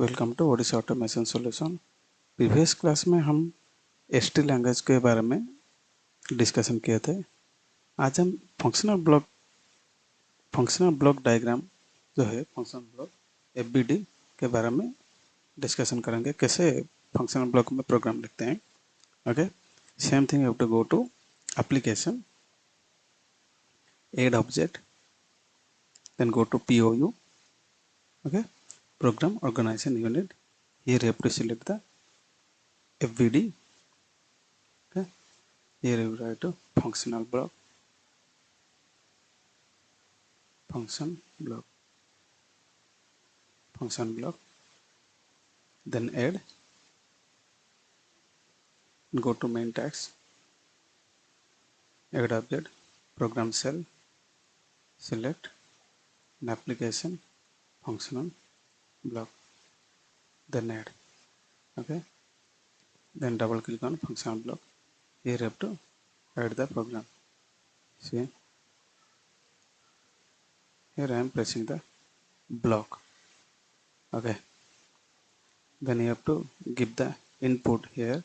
Welcome to Odisha automation solution. Previous class में हम ST language के बारे में डिस्कशन किए थे। आज हम फंक्शनल ब्लॉक डायग्राम जो है फंक्शनल ब्लॉक एफबीडी के बारे में डिस्कशन करेंगे, कैसे फंक्शनल ब्लॉक में प्रोग्राम लिखते हैं। Okay, same thing, you have to go to application, add object, then go to POU. Okay, program organization unit. Here you have to select the FBD. Okay, here you write to functional block, function block, then add, go to main tags, add object, program cell, select an application, functional block, then add. Okay, then double click on functional block. Here you have to add the program. See, here I am pressing the block. Okay, then you have to give the input here.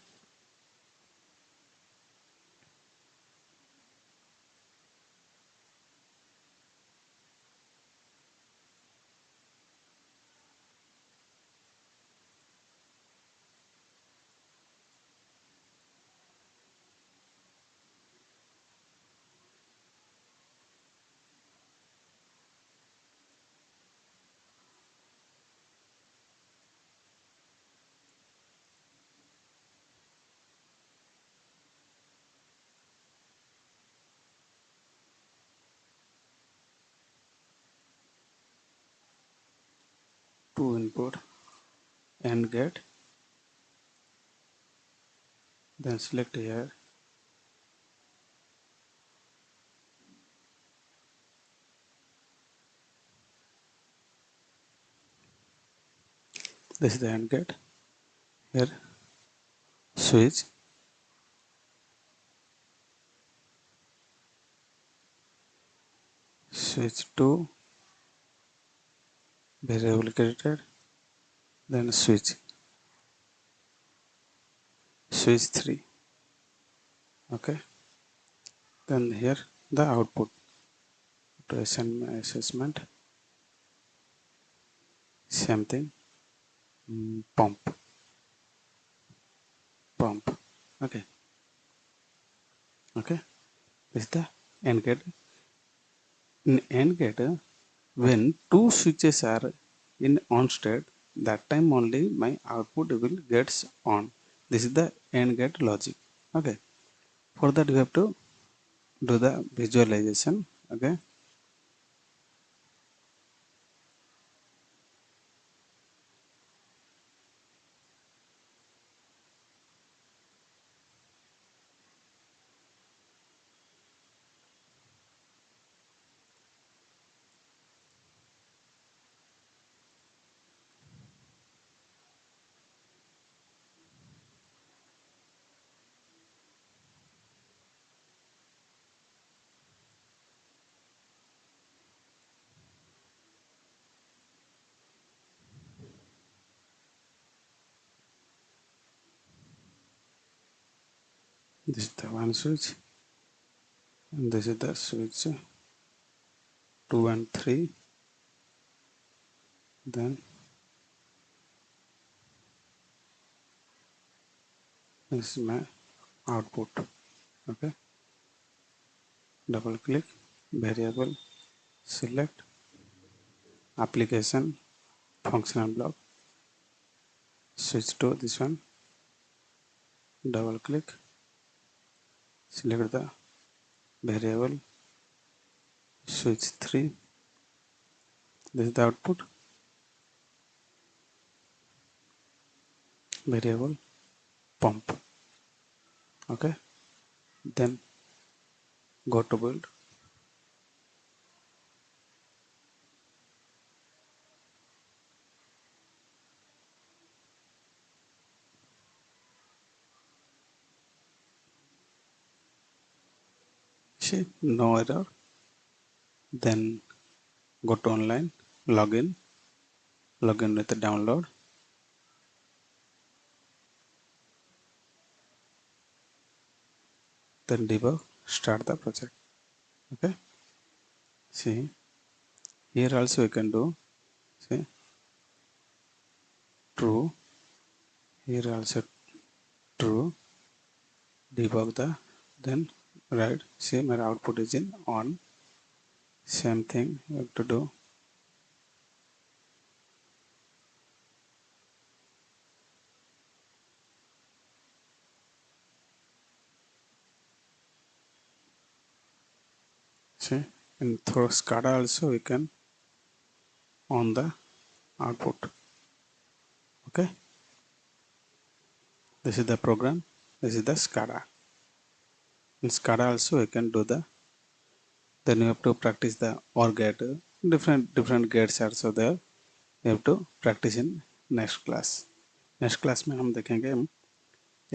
To input and get, then select here this is the AND gate. Here switch to variable created, then switch 3. Okay, then here the output to assessment, same thing, pump. Okay, this is the AND gate. In AND gate, when two switches are in on state, that time only my output will gets on. This is the AND gate logic. Okay, for that we have to do the visualization. Okay, this is the one switch, and this is the switch 2 and 3. Then this is my output. Okay, double click, variable, select application, functional block, switch to this one, double click, select the variable, switch 3. This is the output, variable, pump. Okay, then go to build. See, no error. Then go to online, login with the download. then debug, start the project. Okay, see here also we can do, see true, here also true, debug the, then right, see my output is in on. Same thing you have to do. See, and through SCADA also we can on the output. Okay, this is the program, this is the SCADA. In SCADA also we can do the, then you have to practice the OR gate, different gates also there, you have to practice in next class. Next class में हम देखेंगे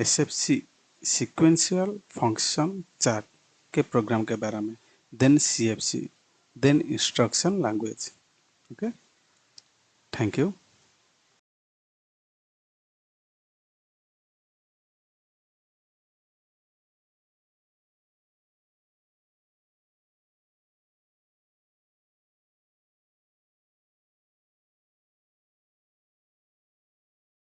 SFC sequential function chart के program के बारे में, then CFC, then instruction language. Okay, thank you.